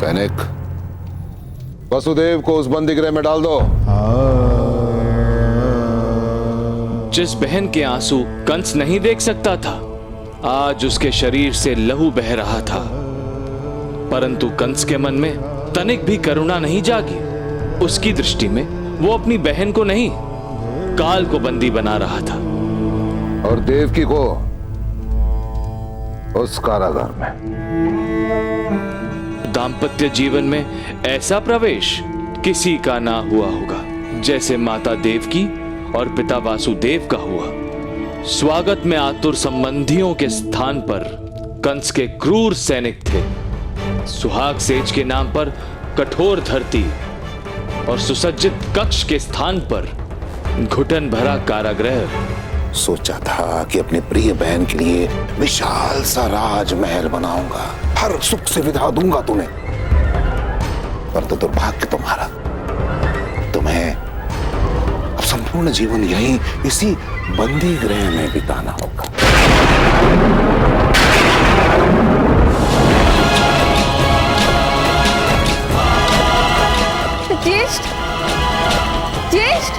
सैनिक, वसुदेव को उस बंदीगृह में डाल दो। जिस बहन के आंसू कंस नहीं देख सकता था, आज उसके शरीर से लहू बह रहा था, परंतु कंस के मन में तनिक भी करुणा नहीं जागी। उसकी दृष्टि में वो अपनी बहन को नहीं, काल को बंदी बना रहा था। और देवकी को उस कारागार में। दाम्पत्य जीवन में ऐसा प्रवेश किसी का ना हुआ होगा जैसे माता देवकी और पिता वासुदेव का हुआ। स्वागत में आतुर संबंधियों के स्थान पर कंस के क्रूर सैनिक थे। सुहाग सेज के नाम पर कठोर धरती और सुसज्जित कक्ष के स्थान पर घुटन भरा कारागृह। सोचा था कि अपनी प्रिय बहन के लिए विशाल सा राजमहल बनाऊंगा, हर सुख सुविधा दूंगा तुम्हें, पर तो दुर्भाग्य तुम्हारा, तुम्हें अब संपूर्ण जीवन यहीं इसी बंदी गृह में बिताना होगा। ज्येष्ठ, ज्येष्ठ,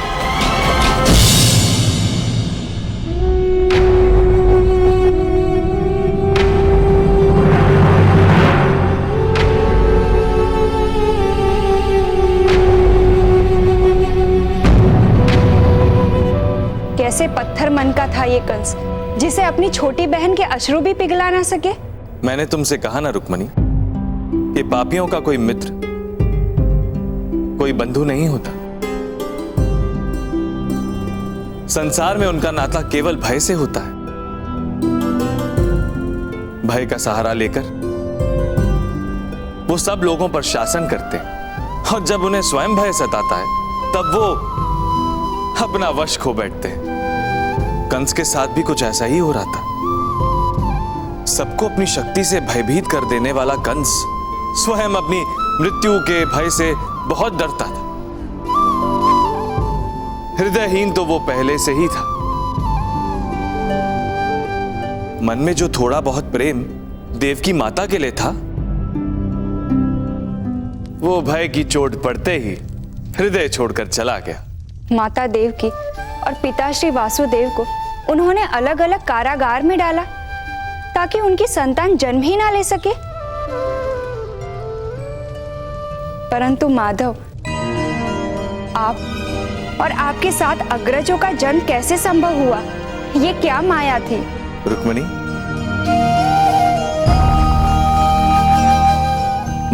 कैसे पत्थर मन का था ये कंस, जिसे अपनी छोटी बहन के अश्रु भी पिघला ना सके। मैंने तुमसे कहा ना रुक्मणी कि पापियों का कोई मित्र, कोई बंधु नहीं होता। संसार में उनका नाता केवल भय से होता है। भय का सहारा लेकर वो सब लोगों पर शासन करते हैं, और जब उन्हें स्वयं भय सताता है तब वो अपना वश खो बैठते हैं। कंस के साथ भी कुछ ऐसा ही हो रहा था। सबको अपनी शक्ति से भयभीत कर देने वाला कंस स्वयं अपनी मृत्यु के भय से बहुत डरता था। हृदयहीन तो वो पहले से ही था। मन में जो थोड़ा बहुत प्रेम देवकी माता के लिए था, वो भय की चोट पड़ते ही हृदय छोड़कर चला गया। माता देवकी और पिता श्री वासुदेव को उन्होंने अलग अलग कारागार में डाला ताकि उनकी संतान जन्म ही ना ले सके। परंतु माधव, आप और आपके साथ अग्रजों का जन्म कैसे संभव हुआ? ये क्या माया थी? रुक्मिणी,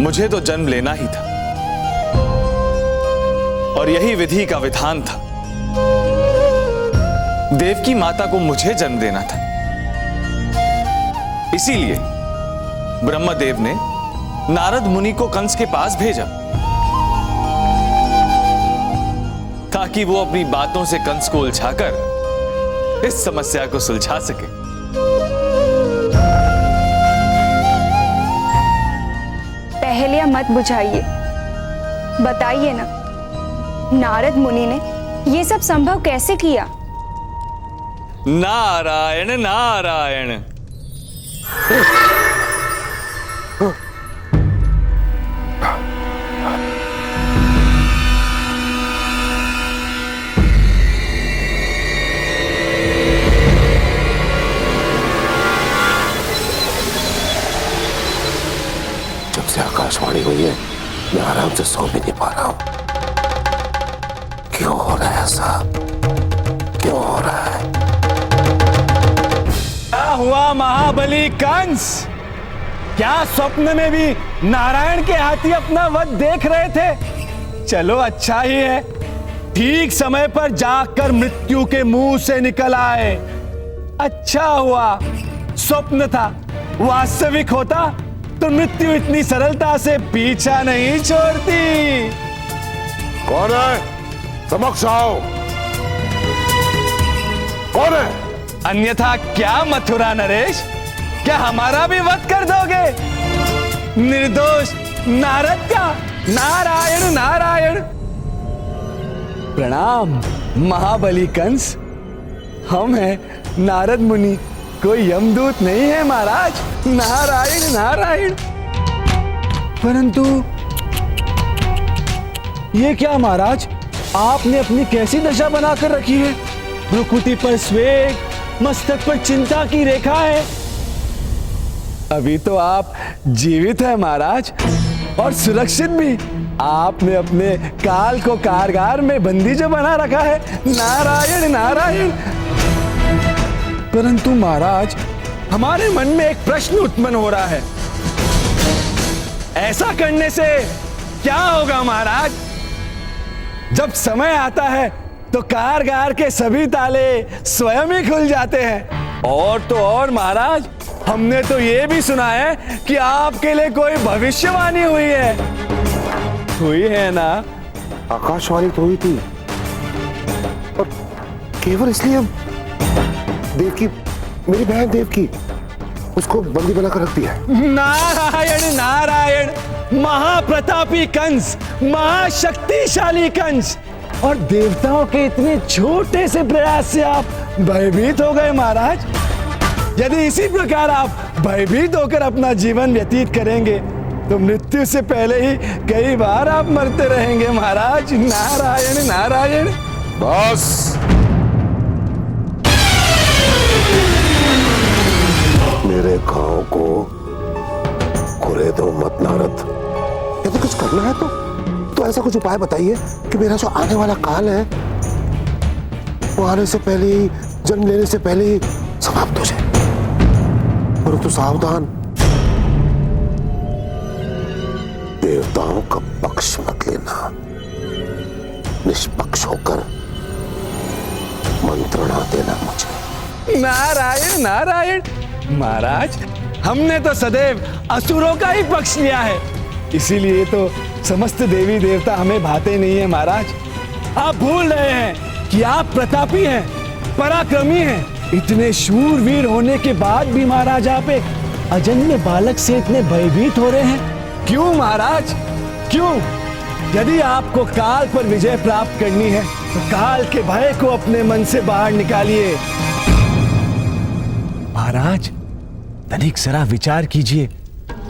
मुझे तो जन्म लेना ही था और यही विधि का विधान था। देवकी माता को मुझे जन्म देना था। इसीलिए ब्रह्मदेव ने नारद मुनि को कंस के पास भेजा ताकि वो अपनी बातों से कंस को उलझाकर इस समस्या को सुलझा सके। पहेलियां मत बुझाइए, बताइए ना, नारद मुनि ने ये सब संभव कैसे किया? नारायण नारायण। जब से आकाशवाणी हुई है, मैं आराम से सो भी नहीं पा रहा हूं। क्यों हो रहा है ऐसा? क्यों हो रहा है? क्या हुआ महाबली कंस? क्या स्वप्न में भी नारायण के हाथी अपना वध देख रहे थे? चलो अच्छा ही है, ठीक समय पर जाकर मृत्यु के मुंह से निकल आए। अच्छा हुआ स्वप्न था, वास्तविक होता तो मृत्यु इतनी सरलता से पीछा नहीं छोड़ती। कौन है? समक्ष आओ। कौन है? अन्यथा क्या मथुरा नरेश, क्या हमारा भी वध कर दोगे? निर्दोष नारद का? नारायण नारायण। प्रणाम महाबली कंस, हम हैं नारद मुनि, कोई यमदूत नहीं है महाराज। नारायण नारायण। परंतु ये क्या महाराज, आपने अपनी कैसी दशा बनाकर रखी है? भ्रुकुटी पर स्वेग, मस्तक पर चिंता की रेखा है। अभी तो आप जीवित हैं महाराज, और सुरक्षित भी। आपने अपने काल को कारागार में बंदी जो बना रखा है। नारायण नारायण। परंतु महाराज, हमारे मन में एक प्रश्न उत्पन्न हो रहा है। ऐसा करने से क्या होगा महाराज? जब समय आता है तो कारागार के सभी ताले स्वयं ही खुल जाते हैं। और तो और महाराज, हमने तो ये भी सुना है कि आपके लिए कोई भविष्यवाणी हुई है ना? आकाशवाणी तो हुई थी, और केवल इसलिए देवकी, मेरी बहन देवकी, उसको बंदी बनाकर रख दिया है। नारायण नारायण। महाप्रतापी कंस, महाशक्तिशाली कंस, और देवताओं के इतने छोटे से प्रयास से आप भयभीत हो गए महाराज। यदि इसी प्रकार आप भयभीत होकर अपना जीवन व्यतीत करेंगे तो मृत्यु से पहले ही कई बार आप मरते रहेंगे महाराज। नारायण नारायण। बस, मेरे गांव को कुरेदो मत नारद। यदि कुछ करना है तो ऐसा कुछ उपाय बताइए कि मेरा जो आने वाला काल है वो आने से पहले ही, जन्म लेने से पहले ही समाप्त हो जाए। परंतु सावधान, देवताओं का पक्ष मत लेना। निष्पक्ष होकर मंत्रणा देना मुझे। नारायण नारायण। महाराज, हमने तो सदैव असुरों का ही पक्ष लिया है, इसीलिए तो समस्त देवी देवता हमें भाते नहीं है महाराज। आप भूल रहे हैं कि आप प्रतापी हैं, पराक्रमी हैं। इतने शूरवीर होने के बाद भी महाराज आप एक अजन्य बालक से इतने भयभीत हो रहे हैं। क्यों महाराज, क्यों? यदि आपको काल पर विजय प्राप्त करनी है तो काल के भय को अपने मन से बाहर निकालिए। महाराज, तनिक जरा विचार कीजिए।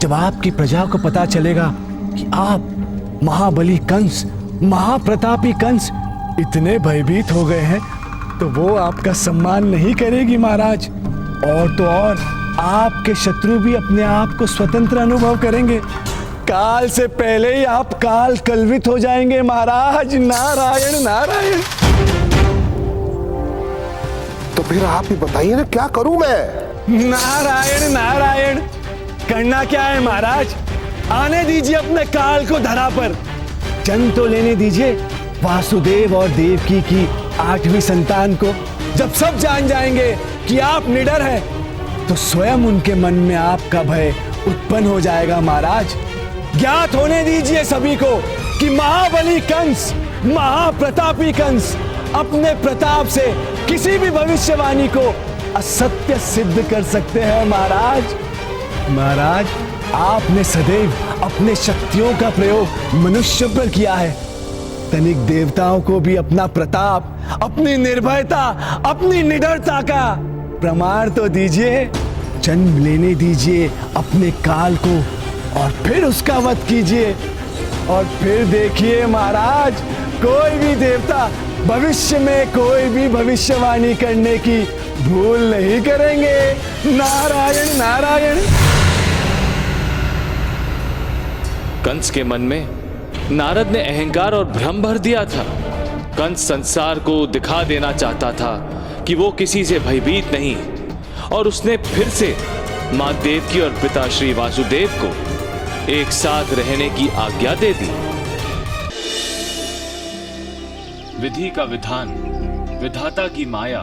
जब आपकी प्रजा को पता चलेगा कि आप महाबली कंस, महाप्रतापी कंस इतने भयभीत हो गए हैं तो वो आपका सम्मान नहीं करेगी महाराज। और तो और आपके शत्रु भी अपने आप को स्वतंत्र अनुभव करेंगे। काल से पहले ही आप काल कलवित हो जाएंगे महाराज। नारायण नारायण। तो फिर आप ही बताइए ना, क्या करूं मैं? नारायण नारायण। करना क्या है महाराज? आने दीजिए अपने काल को धरा पर। जन्म तो लेने दीजिए वासुदेव और देवकी की 8वीं संतान को। जब सब जान जाएंगे कि आप निडर हैं तो स्वयं उनके मन में आपका भय उत्पन्न हो जाएगा महाराज। ज्ञात होने दीजिए सभी को कि महाबली कंस, महाप्रतापी कंस अपने प्रताप से किसी भी भविष्यवाणी को असत्य सिद्ध कर सकते हैं महाराज। महाराज, आपने सदैव अपने शक्तियों का प्रयोग मनुष्य पर किया है। तनिक देवताओं को भी अपना प्रताप, अपनी निर्भयता, अपनी निडरता का प्रमाण तो दीजिए। जन्म लेने दीजिए अपने काल को और फिर उसका वध कीजिए। और फिर देखिए महाराज, कोई भी देवता भविष्य में कोई भी भविष्यवाणी करने की भूल नहीं करेंगे। नारायण नारायण। कंस के मन में नारद ने अहंकार और भ्रम भर दिया था। कंस संसार को दिखा देना चाहता था कि वो किसी से भयभीत नहीं, और उसने फिर से मां देवकी और पिता श्री वासुदेव को एक साथ रहने की आज्ञा दे दी। विधि का विधान, विधाता की माया,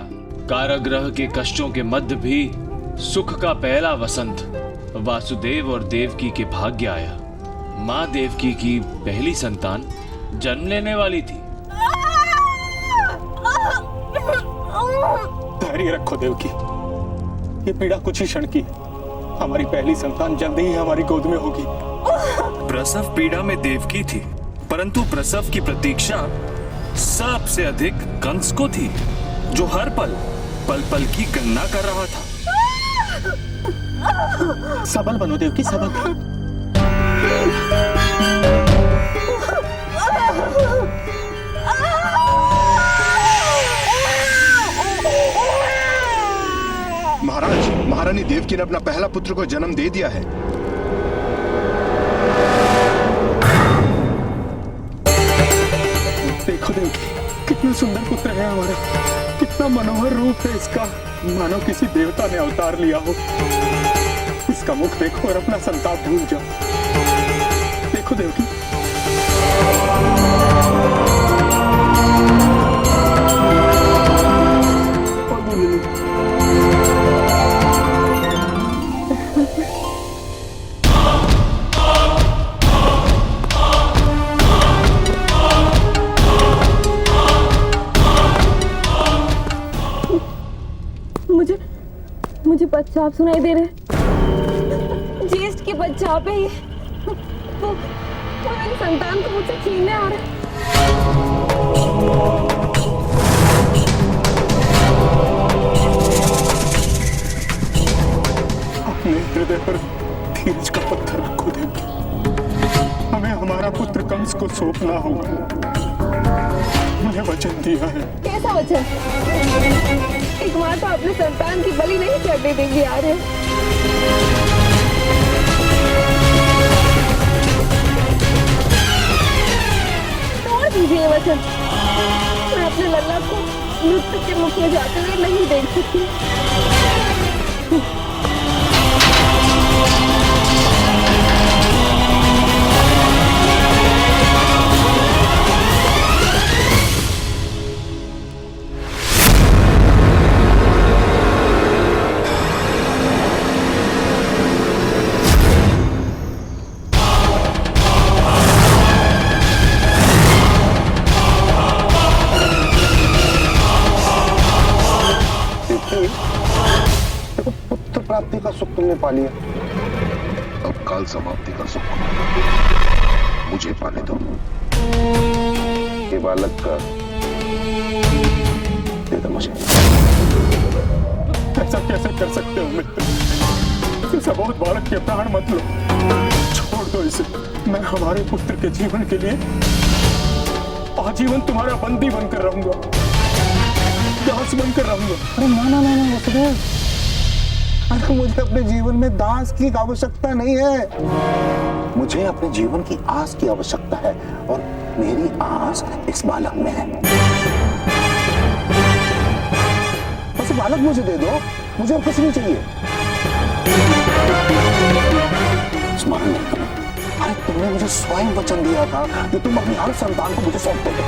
कारागृह के कष्टों के मध्य भी सुख का पहला वसंत वासुदेव और देवकी के भाग्य आया। मां देवकी की पहली संतान जन्म लेने वाली थी। धैर्य रखो देवकी, ये पीड़ा कुछ ही क्षण की है। हमारी पहली संतान जल्दी ही हमारी गोद में होगी। प्रसव पीड़ा में देवकी थी, परंतु प्रसव की प्रतीक्षा सबसे अधिक कंस को थी, जो हर पल पल की गणना कर रहा था। सबल बनो देवकी, सबल। महाराज, महारानी देवकी ने अपना पहला पुत्र को जन्म दे दिया है। देखो देवकी, कितना सुंदर पुत्र है हमारा, कितना मनोहर रूप है इसका, मानो किसी देवता ने अवतार लिया हो। इसका मुख देखो और अपना संताप भूल जाओ। देखो देवकी, मुझे बच्चा सुनाई दे रहे, ज्येष्ठ के बच्चा पे ही वो मेरी संतान को मुझसे छीनने आ रहे। अपने हृदय पर धीरज का पत्थर रखो देवकी, हमें हमारा पुत्र कंस को सौंपना होगा। मुझे वचन दिया है। कैसा वचन? एक माता अपने संतान की बलि नहीं चढ़ने देगी आर्य। तोड़ दीजिए वचन, मैं अपने लल्ला को मृत्यु के मुख में जाते हुए नहीं देख सकती। पुत्र प्राप्ति का सुख तुमने पा लिया, अब काल समाप्ति का सुख मुझे पाने दो। ये बालक का दे दो मुझे। ऐसा कैसे कर सकते हो मित्र? इस अबोध बालक के प्राण मत लो, छोड़ दो इसे। मैं हमारे पुत्र के जीवन के लिए आजीवन तुम्हारा बंदी बनकर रहूंगा, दास बनकर रहूंगा। अरे ना ना ना ना वसुदेव, अरे मुझे अपने जीवन में दास की आवश्यकता नहीं है, मुझे अपने जीवन की आस की आवश्यकता है, और मेरी आस इस बालक में है। बस बालक मुझे दे दो, मुझे अब कुछ नहीं चाहिए। स्मरण नहीं करो, अरे तुमने मुझे स्वयं वचन दिया था कि तुम अपनी हर संतान को मुझे सौंप दोगे।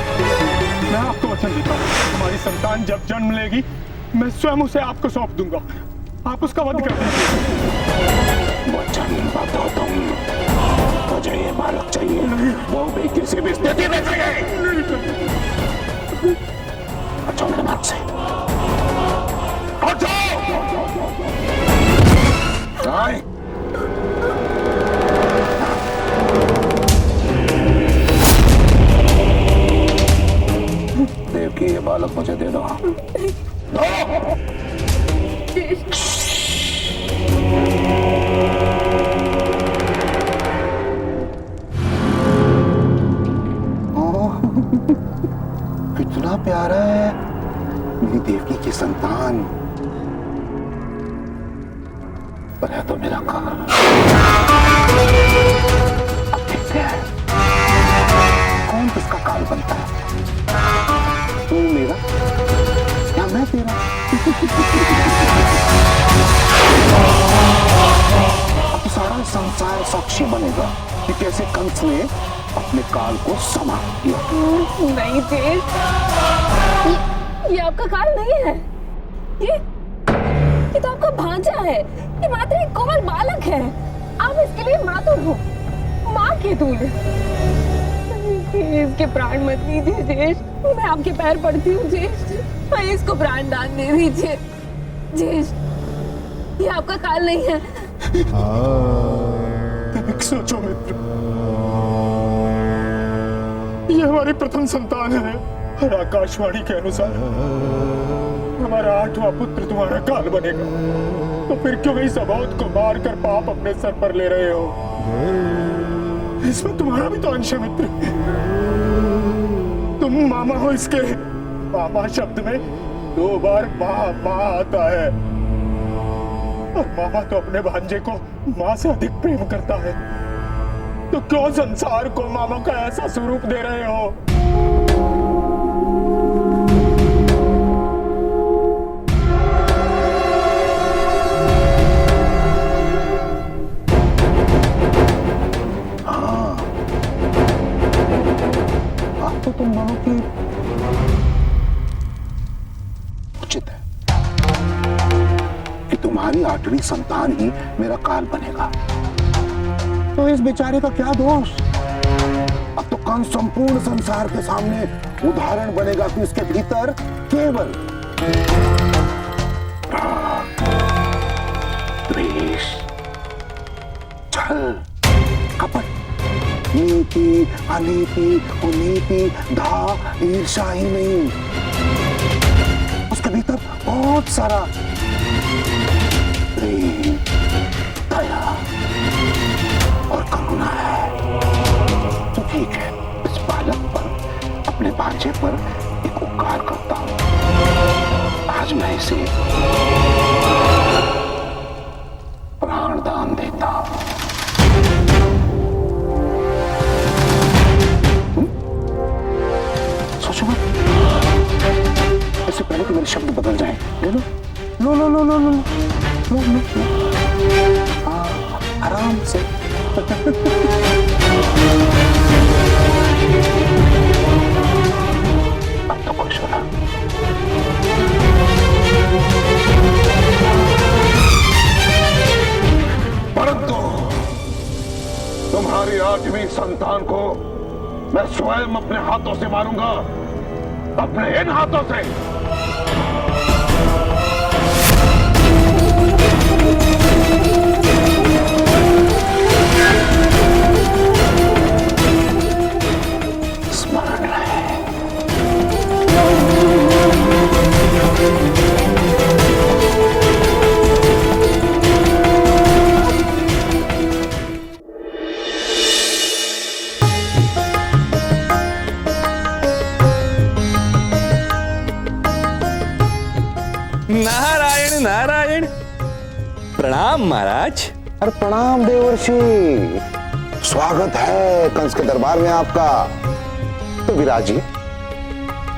मैं आपको वचन देता हूँ, हमारी संतान जब जन्म लेगी मैं स्वयं उसे आपको सौंप दूंगा, आप उसका वध कर दीजिए। वचन बताओ तुम, मुझे ये बालक चाहिए, वो भी किसी भी स्थिति में चाहिए। अच्छा मेरे बात से देवकी, ये बालक मुझे दे दो। कितना प्यारा है मेरी देवकी की संतान, पर है तो मेरा काल। अब देखते हैं कौन किसका काल बनता है, तू मेरा या मैं तेरा। अब सारा संसार साक्षी बनेगा कि कैसे कंस ने अपने काल को समाप्त किया। नहीं जेठ, ये आपका काल नहीं है, ये तो आपका भांजा है, ये मात्र एक कोमल बालक है। आप इसके लिए मातुर हो, माँ के दूध। इसके प्राण मत लीजिए जेठ, मैं आपके पैर पड़ती हूँ जेठ, इसको प्राण दान दे दीजिए जेठ, ये आपका काल नहीं है। सोचो मित्र, ये हमारी प्रथम संतान है, और आकाशवाणी के अनुसार हमारा 8वां पुत्र तुम्हारा काल बनेगा, तो फिर क्यों इस अबोध को मारकर पाप अपने सर पर ले रहे हो? इसमें तुम्हारा भी तो अंश है मित्र, तुम मामा हो इसके। मामा शब्द में 2 बार माँ माँ आता है, मामा तो अपने भांजे को माँ से अधिक प्रेम करता है, तो क्यों संसार को मामा का ऐसा स्वरूप दे रहे हो? तो तुम मानो कि उचित है कि तुम्हारी 8वीं संतान ही मेरा काल बनेगा, तो इस बेचारे का क्या दोष? अब तो कंस संपूर्ण संसार के सामने उदाहरण बनेगा कि इसके भीतर केवल राग, द्वेष, छल, कपट, नीति, अनीति, कुनीति, धा, ईर्ष्या ही नहीं, उसके भीतर बहुत सारा प्रेम, दया और करुणा है। तो ठीक है, इस बालक पर, अपने भांजे पर एक उपकार करता हूं। आज मैं इसे प्राण दान देता हूं। इससे पहले कि मेरे शब्द बदल जाएं, ले लो, लो लो लो लो लो लो लो लो, हाँ, आराम से। अब तो खुश हो ना? परंतु तुम्हारी 8वीं संतान को मैं स्वयं अपने हाथों से मारूंगा, अपने इन हाथों से। स्मरण रहे। नारायण नारायण। प्रणाम महाराज। अरे प्रणाम देवर्षि, स्वागत है कंस के दरबार में आपका। तो विराजिए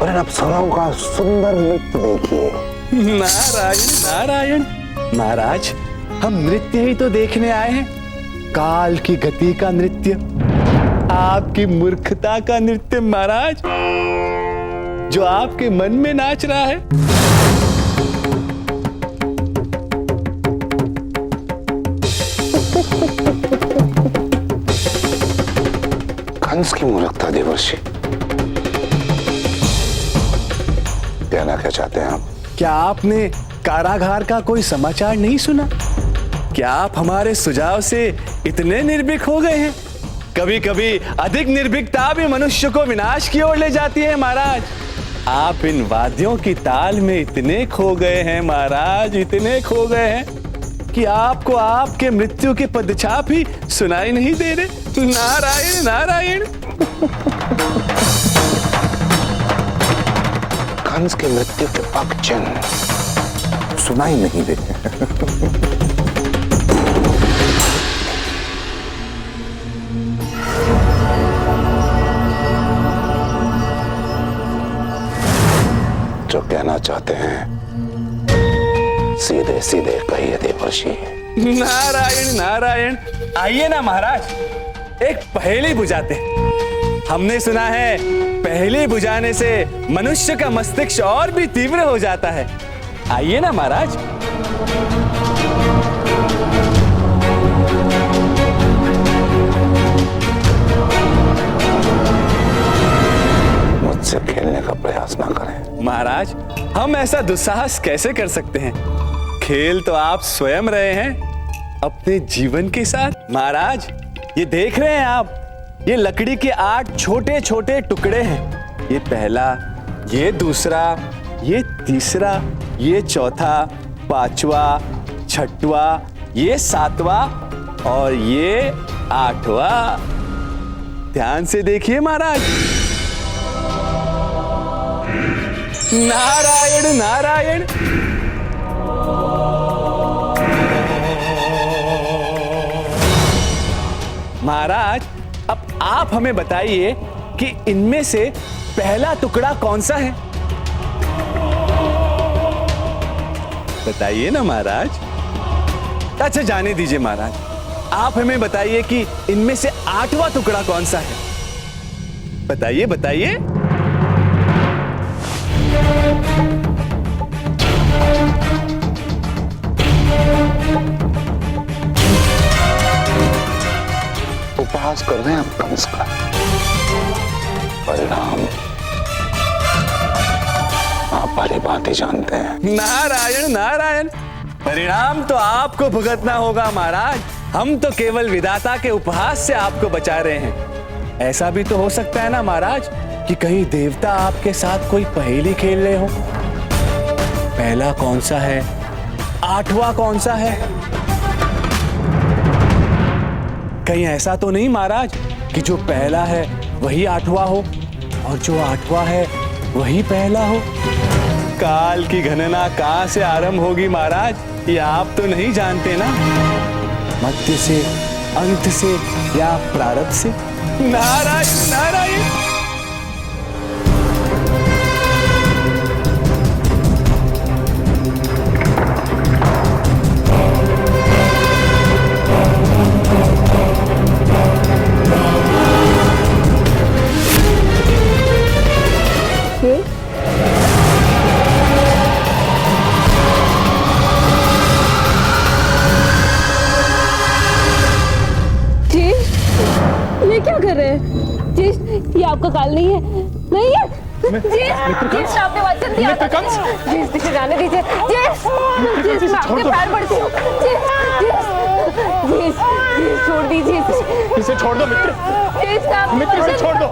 और इन अप्सराओं का सुंदर नृत्य देखिए। नारायण नारायण। महाराज, हम नृत्य ही तो देखने आए हैं, काल की गति का नृत्य, आपकी मूर्खता का नृत्य महाराज, जो आपके मन में नाच रहा है। कंस की मूर्खता देवर्षि, कहना क्या चाहते हैं आप? क्या आपने कारागार का कोई समाचार नहीं सुना? क्या आप हमारे सुझाव से इतने निर्भीक हो गए हैं? कभी कभी अधिक निर्भीकता भी मनुष्य को विनाश की ओर ले जाती है महाराज। आप इन वाद्यों की ताल में इतने खो गए हैं महाराज, इतने खो गए हैं कि आपको आपके मृत्यु के पदछाप ही सुनाई नहीं दे रहे। नारायण नारायण। कंस की मृत्यु के पग चिन्ह सुनाई नहीं दे। जो कहना चाहते हैं सीधे सीधे कहिए देवर्षि। नारायण नारायण। आइए ना महाराज, एक पहेली बुझाते। हमने सुना है पहेली बुझाने से मनुष्य का मस्तिष्क और भी तीव्र हो जाता है। आइए ना महाराज। मुझसे खेलने का प्रयास ना करें महाराज। हम ऐसा दुस्साहस कैसे कर सकते हैं? खेल तो आप स्वयं रहे हैं अपने जीवन के साथ। महाराज, ये देख रहे हैं आप, ये लकड़ी के 8 छोटे छोटे टुकड़े हैं। ये पहला, ये दूसरा, ये तीसरा, ये चौथा, 5वां, 6वां, ये 7वां और ये 8वां। ध्यान से देखिए महाराज। नारायण नारायण। महाराज, अब आप हमें बताइए कि इनमें से पहला टुकड़ा कौन सा है? बताइए ना महाराज। अच्छा जाने दीजिए महाराज, आप हमें बताइए कि इनमें से 8वां टुकड़ा कौन सा है? बताइए बताइए। उपहास कर रहे हैं आप कंस का, परिणाम आप भली भांति जानते हैं। नारायण नारायण, परिणाम तो आपको भुगतना होगा महाराज। हम तो केवल विधाता के उपहास से आपको बचा रहे हैं। ऐसा भी तो हो सकता है ना महाराज कि कहीं देवता आपके साथ कोई पहेली खेल रहे हो। पहला कौन सा है, 8वां कौन सा है? कहीं ऐसा तो नहीं महाराज कि जो पहला है वही 8वां हो और जो 8वां है वही पहला हो? काल की गणना कहां से आरंभ होगी महाराज, ये आप तो नहीं जानते ना। मध्य से, अंत से या प्रारंभ से? नारायण नारायण। ये आपका काल नहीं है, नहीं है। जिस आपने वचन दिया था, जिस दिशा जाने दीजिए, जिस मैं आपके पैर पड़ती हूँ, जिस छोड़ दीजिए, इसे छोड़ दो मित्र, मित्र इसे छोड़ दो,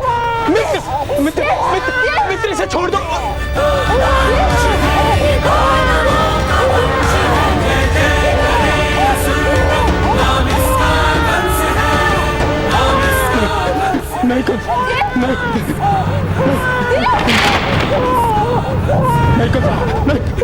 मित्र मित्र मित्र मित्र इसे छोड़ दो। नहीं कंस, नहीं नहीं कंस, नहीं कंस।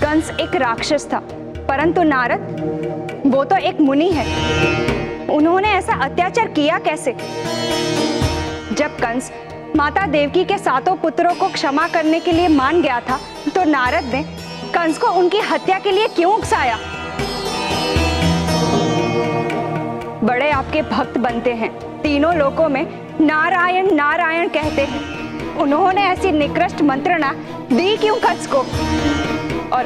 कंस एक राक्षस था, परंतु नारद वो तो एक मुनि है। उन्होंने ऐसा अत्याचार किया कैसे? जब कंस माता देवकी के 7 पुत्रों को क्षमा करने के लिए मान गया था, तो नारद ने कंस को उनकी हत्या के लिए क्यों उकसाया? बड़े आपके भक्त बनते हैं, तीनों लोकों में नारायण नारायण कहते हैं। उन्होंने ऐसी निकृष्ट मंत्रणा दी क्यों कंस को? और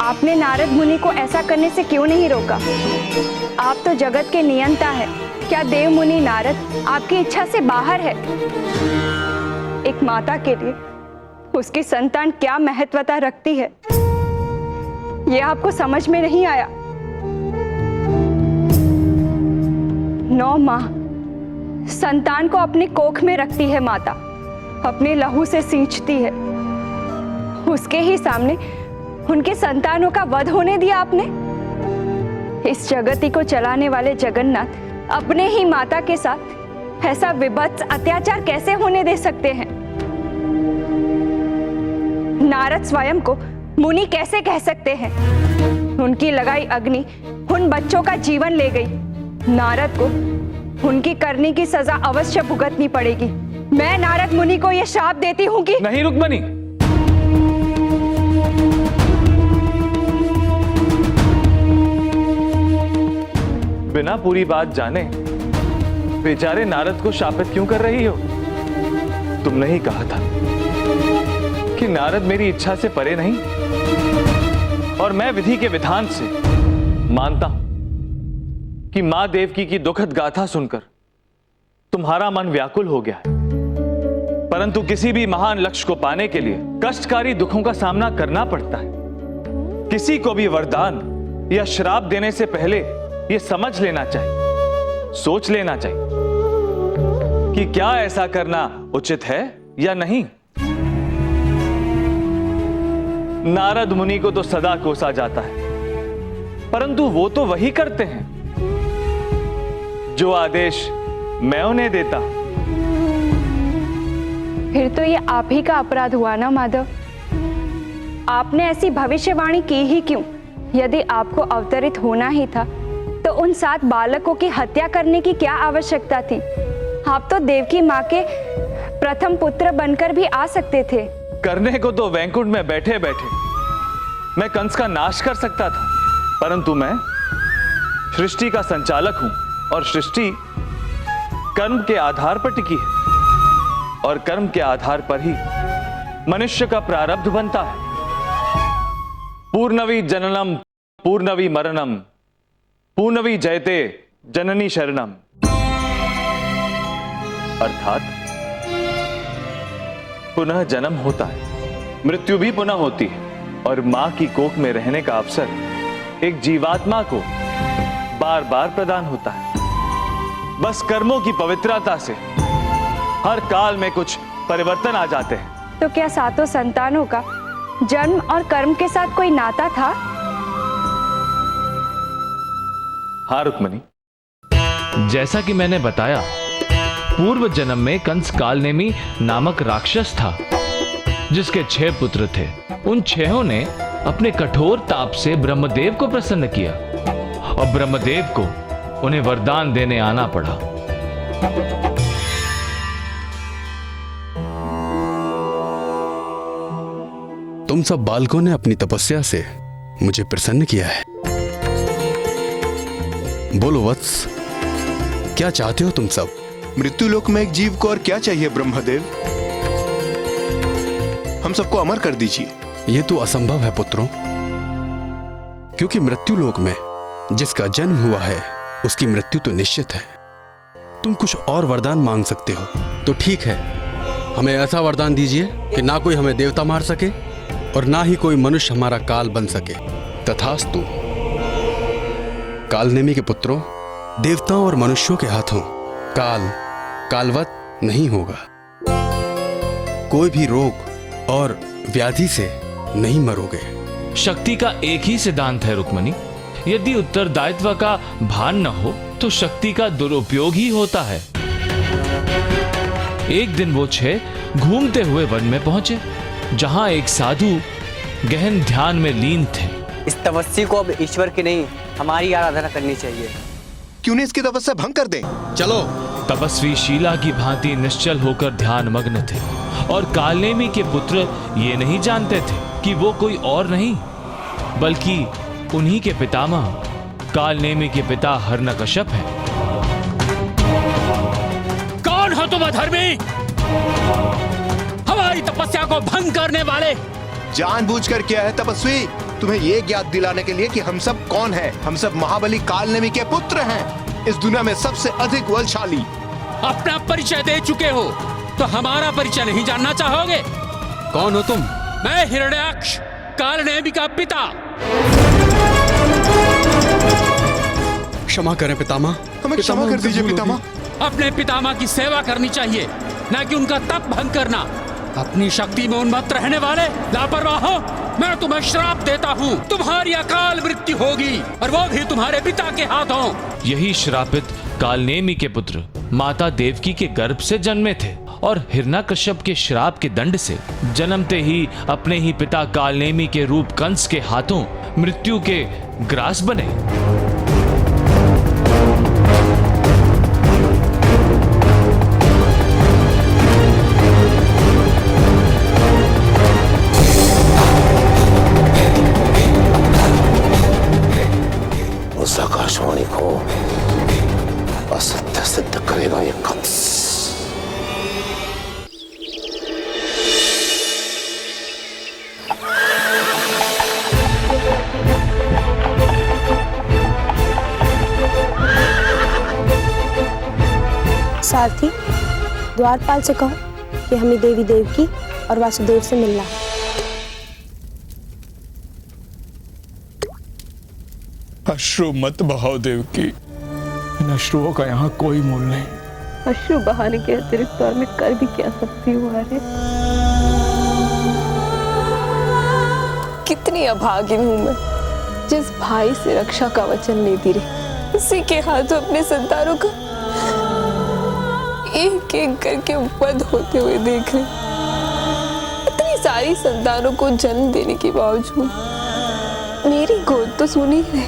आपने नारद मुनि को ऐसा करने से क्यों नहीं रोका? आप तो जगत के नियंता है। क्या देव मुनि नारद आपकी इच्छा से बाहर है? एक माता के लिए उसकी संतान क्या महत्वता रखती है, यह आपको समझ में नहीं आया। 9 माह संतान को अपने कोख में रखती है माता, अपने लहू से सींचती है। उसके ही सामने उनके संतानों का वध होने दिया आपने। इस जगती को चलाने वाले जगन्नाथ अपने ही माता के साथ ऐसा विभत्स अत्याचार कैसे होने दे सकते हैं? नारद स्वयं को मुनि कैसे कह सकते हैं? उनकी लगाई अग्नि उन बच्चों का जीवन ले गई। नारद को उनकी करनी की सजा अवश्य भुगतनी पड़ेगी। मैं नारद मुनि को यह श्राप देती हूँ कि नहीं रुक्मणी, बिना पूरी बात जाने बेचारे नारद को शापित क्यों कर रही हो? तुमने ही कहा था कि नारद मेरी इच्छा से परे नहीं, और मैं विधि के विधान से मानता हूं कि मां देवकी की दुखद गाथा सुनकर तुम्हारा मन व्याकुल हो गया है। परंतु किसी भी महान लक्ष्य को पाने के लिए कष्टकारी दुखों का सामना करना पड़ता है। किसी को भी वरदान या श्राप देने से पहले यह समझ लेना चाहिए, सोच लेना चाहिए कि क्या ऐसा करना उचित है या नहीं। नारद मुनि को तो सदा कोसा जाता है, परंतु वो तो वही करते हैं जो आदेश मैं उन्हें देता। फिर तो ये आप ही का अपराध हुआ ना माधव। आपने ऐसी भविष्यवाणी की ही क्यों? यदि आपको अवतरित होना ही था तो उन 7 बालकों की हत्या करने की क्या आवश्यकता थी? आप तो देवकी माँ के प्रथम पुत्र बनकर भी आ सकते थे। करने को तो वैकुंठ में बैठे बैठे मैं कंस का नाश कर सकता था, परंतु मैं सृष्टि का संचालक हूं और सृष्टि कर्म के आधार पर टिकी है और कर्म के आधार पर ही मनुष्य का प्रारब्ध बनता है। पूर्णवी जननम पूर्णवी मरणम पूर्णवी जयते जननी शरणम। अर्थात पुनः जन्म होता है, मृत्यु भी पुनः होती है और मां की कोख में रहने का अवसर एक जीवात्मा को बार बार प्रदान होता है। बस कर्मों की पवित्रता से हर काल में कुछ परिवर्तन आ जाते हैं। तो क्या 7 संतानों का जन्म और कर्म के साथ कोई नाता था? हाँ रुक्मणी, जैसा कि मैंने बताया, पूर्व जन्म में कंस कालनेमी नामक राक्षस था जिसके 6 पुत्र थे। उन 6 ने अपने कठोर ताप से ब्रह्मदेव को प्रसन्न किया और ब्रह्मदेव को उन्हें वरदान देने आना पड़ा। तुम सब बालकों ने अपनी तपस्या से मुझे प्रसन्न किया है। बोलो वत्स, क्या चाहते हो तुम सब? मृत्युलोक में एक जीव को और क्या चाहिए ब्रह्मदेव? हम सबको अमर कर दीजिए। यह तो असंभव है पुत्रों, क्योंकि मृत्युलोक में जिसका जन्म हुआ है उसकी मृत्यु तो निश्चित है। तुम कुछ और वरदान मांग सकते हो तो ठीक है, हमें ऐसा वरदान दीजिए कि ना कोई हमें देवता मार सके और ना ही कोई मनुष्य हमारा काल बन सके। तथास्तु। कालनेमी के पुत्रों, देवताओं और मनुष्यों के हाथों कालवत नहीं होगा। कोई भी रोग और व्याधि से नहीं मरोगे। शक्ति का एक ही सिद्धांत है रुक्मणी, यदि उत्तरदायित्व का भान न हो तो शक्ति का दुरुपयोग ही होता है। एक दिन वो 6 घूमते हुए वन में पहुंचे जहां एक साधु गहन ध्यान में लीन थे। इस तपस्वी को अब ईश्वर की नहीं हमारी आराधना करनी चाहिए। क्यों नहीं इसकी तपस्या भंग कर दें? चलो। तपस्वी शीला की भांति निश्चल होकर ध्यान मग्न थे और कालनेमी के पुत्र ये नहीं जानते थे कि वो कोई और नहीं बल्कि उन्हीं के पितामह कालनेमी के पिता हिरण्यकश्यप हैं। कौन हो तुम अधर्मी? हमारी तपस्या को भंग करने वाले। जानबूझकर किया है तपस्वी, तुम्हें ये ज्ञात दिलाने के लिए कि हम सब कौन हैं। हम सब महाबली कालनेमी के पुत्र हैं, इस दुनिया में सबसे अधिक बलशाली। अपना परिचय दे चुके हो तो हमारा परिचय नहीं जानना चाहोगे? कौन हो तुम? मैं हिरण्याक्ष, कालनेमी का पिता। क्षमा करें पितामह। हमें क्षमा कर दीजिए पितामह। अपने पितामह की सेवा करनी चाहिए, न कि उनका तप भंग करना। अपनी शक्ति में उन्मत्त रहने वाले लापरवाहों, मैं तुम्हें श्राप देता हूँ। तुम्हारी अकाल मृत्यु होगी और वो भी तुम्हारे पिता के हाथों। यही श्रापित कालनेमी के पुत्र माता देवकी के गर्भ से जन्मे थे और हिरण्यकश्यप के श्राप के दंड से जन्मते ही अपने ही पिता कालनेमी के रूप कंस के हाथों मृत्यु के ग्रास बने। उस आकाशवाणी को असत्य सिद्ध करेगा ये कंस। सारथी, द्वारपाल से कहो कि हमें देवी देवकी और वासुदेव से मिलना है। अश्रु मत बहाओ देवकी, इन अश्रुओं का यहाँ कोई मूल नहीं। अश्रु बहाने के अतिरिक्त और मैं कर भी क्या सकती हूँ? अरे कितनी अभागिन हूँ मैं। जिस भाई से रक्षा का वचन लेती रही, उसी के हाथों अपने संतानों को एक एक करके वध होते हुए देख रही। इतनी सारी संतानों को जन्म देने के बावजूद मेरी गोद तो सुनी है।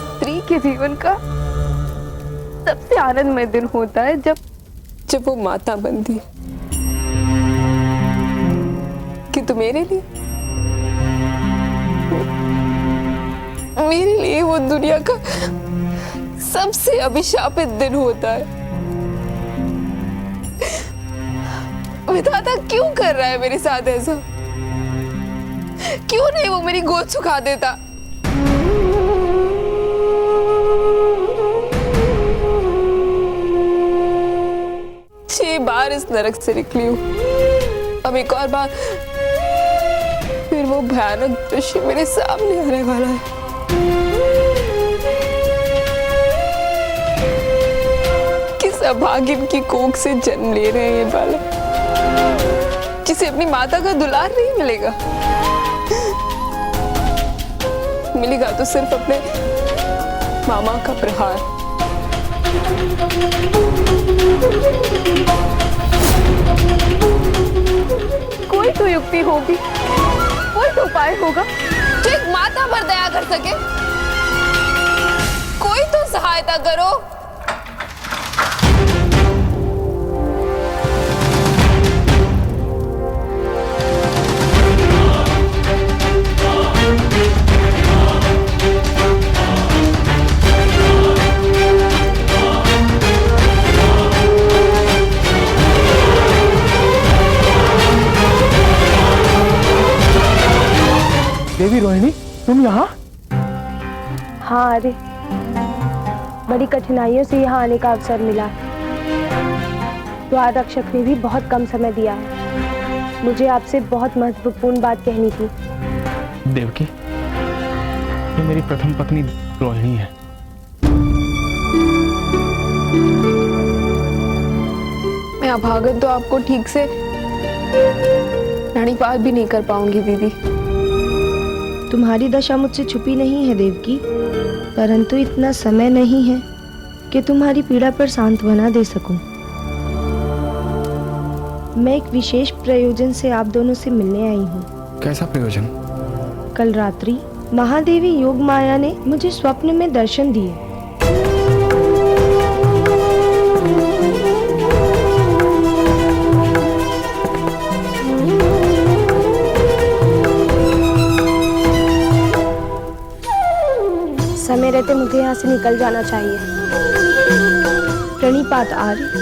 स्त्री के जीवन का सबसे आनंदमय दिन होता है जब वो माता बनती है। किंतु मेरे लिए वो दुनिया का सबसे अभिशापित दिन होता है। विधाता क्यों कर रहा है मेरे साथ ऐसा? क्यों नहीं वो मेरी गोद सुखा देता? छह बार इस नरक से निकली हूं, अब एक और बार फिर वो भयानक दृश्य मेरे सामने आने वाला है। किस अभागिन की कोख से जन्म ले रहे हैं ये बालक, जिसे अपनी माता का दुलार नहीं मिलेगा। मिलेगा तो सिर्फ अपने मामा का प्रहार। कोई तो युक्ति होगी, कोई तो उपाय होगा जो एक माता पर दया कर सके। कोई तो सहायता करो। देवी रोहिणी, तुम यहाँ? हाँ, अरे बड़ी कठिनाइयों से यहाँ आने का अवसर मिला है। द्वार रक्षक ने भी बहुत कम समय दिया है। मुझे आपसे बहुत महत्वपूर्ण बात कहनी थी। देवकी, ये मेरी प्रथम पत्नी रोहिणी है। मैं अभागन तो आपको ठीक से प्रणिपात भी नहीं कर पाऊंगी दीदी। तुम्हारी दशा मुझसे छुपी नहीं है देवकी, परंतु इतना समय नहीं है कि तुम्हारी पीड़ा पर सांत्वना दे सकूं। मैं एक विशेष प्रयोजन से आप दोनों से मिलने आई हूँ। कैसा प्रयोजन? कल रात्रि महादेवी योग माया ने मुझे स्वप्न में दर्शन दिए। समय रहते मुझे यहाँ से निकल जाना चाहिए। प्रणिपात आर्य।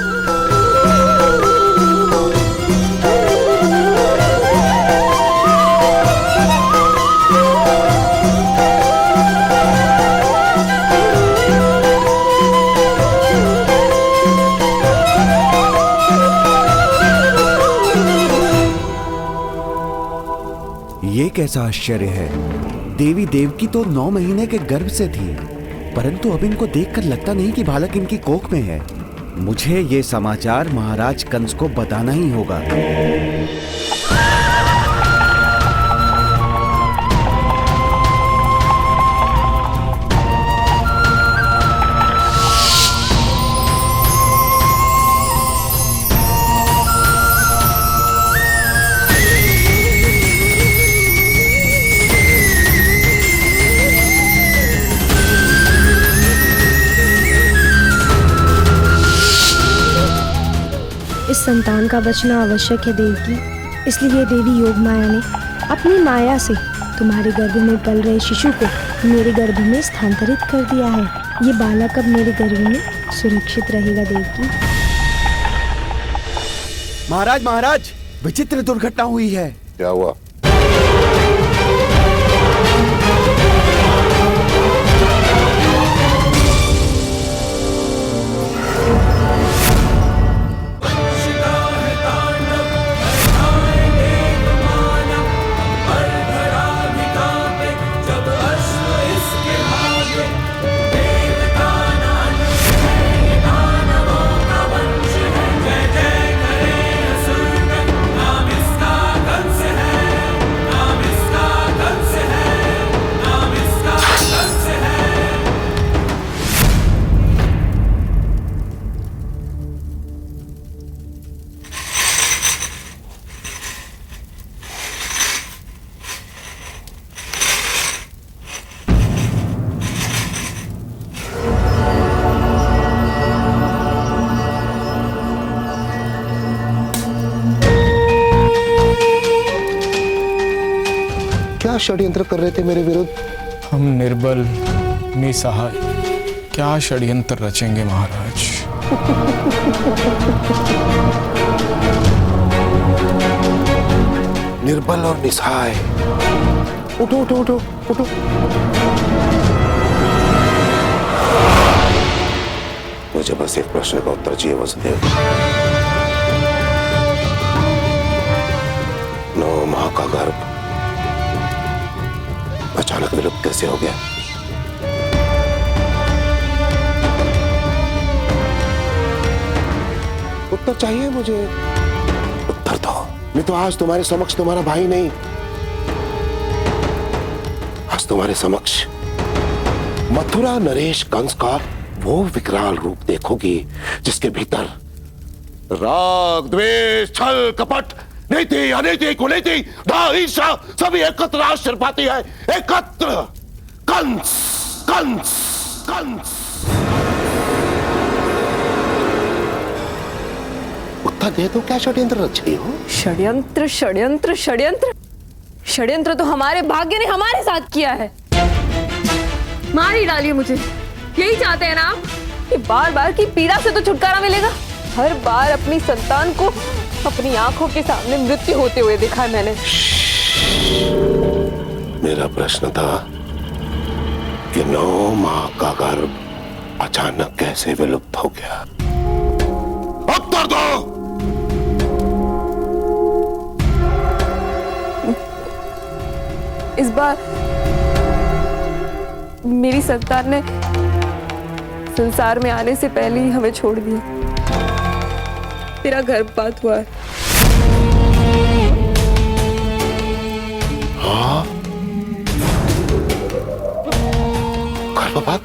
ये कैसा आश्चर्य है। देवी देवकी तो 9 महीने के गर्भ से थी, परंतु अब इनको देखकर लगता नहीं कि बालक इनकी कोख में है। मुझे ये समाचार महाराज कंस को बताना ही होगा। इस संतान का बचना आवश्यक है देवकी, इसलिए देवी योग माया ने अपनी माया से तुम्हारे गर्भ में पल रहे शिशु को मेरे गर्भ में स्थानांतरित कर दिया है। ये बालक अब मेरे गर्भ में सुरक्षित रहेगा देवकी। महाराज महाराज, विचित्र दुर्घटना हुई है। क्या हुआ? षड्यंत्र कर रहे थे मेरे विरुद्ध? हम निर्बल निसहाय क्या षड्यंत्र रचेंगे महाराज? निर्बल और निसहाय, उठो उठो उठो उठो। मुझे बस एक प्रश्न का उत्तर चाहिए वसुदेव। 9 माह का गर्भ अचानक विलुप्त कैसे हो गया? उत्तर चाहिए मुझे, उत्तर दो। मैं तो आज तुम्हारे समक्ष तुम्हारा भाई नहीं, आज तुम्हारे समक्ष मथुरा नरेश कंस का वो विकराल रूप देखोगी जिसके भीतर राग, द्वेष, छल, कपट, नीति, अनीति, कुनीति, ईर्ष्या सभी एकत्र आश्चर्य पाती है। एकत्र कंस कंस कंस। उत्तर दे दो, क्या षड्यंत्र रच रही हो? षड्यंत्र षड्यंत्र षड्यंत्र षड्यंत्र तो हमारे भाग्य ने हमारे साथ किया है। मार ही डालिए मुझे, यही चाहते हैं ना आप कि बार बार की पीड़ा से तो छुटकारा मिलेगा। हर बार अपनी संतान को अपनी आंखों के सामने मृत्यु होते हुए देखा है मैंने। मेरा प्रश्न था कि 9 माह का गर्भ अचानक कैसे विलुप्त हो गया? उत्तर दो। इस बार मेरी संतान ने संसार में आने से पहले ही हमें छोड़ दिया। मेरा गर्भपात हुआ है। हाँ, गर्भपात?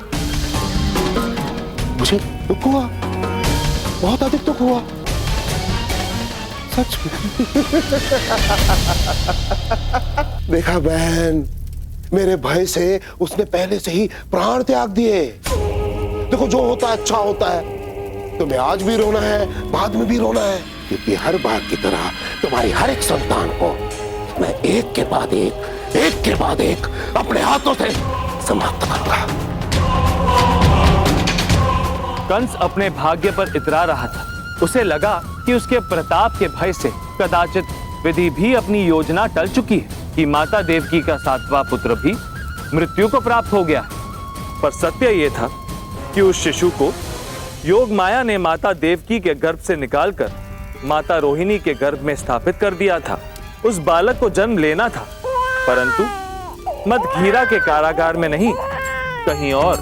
मुझे दुख हुआ, बहुत अधिक दुख हुआ, सच में। देखा बहन, मेरे भय से उसने पहले से ही प्राण त्याग दिए। देखो, जो होता है अच्छा होता है। तुम्हें आज भी रोना है, बाद में भी रोना है, क्योंकि हर बार की तरह तुम्हारी हर एक संतान को मैं एक के बाद एक अपने हाथों से समाप्त करूंगा। कंस अपने भाग्य पर इतरा रहा था। उसे लगा कि उसके प्रताप के भय से कदाचित विधि भी अपनी योजना टल चुकी है कि माता देवकी का 7वां पुत्र भी मृत्यु को प्राप्त हो गया। पर सत्य यह था कि उस शिशु को योग माया ने माता देवकी के गर्भ से निकालकर माता रोहिणी के गर्भ में स्थापित कर दिया था। उस बालक को जन्म लेना था, परंतु मदघीरा के कारागार में नहीं, कहीं और।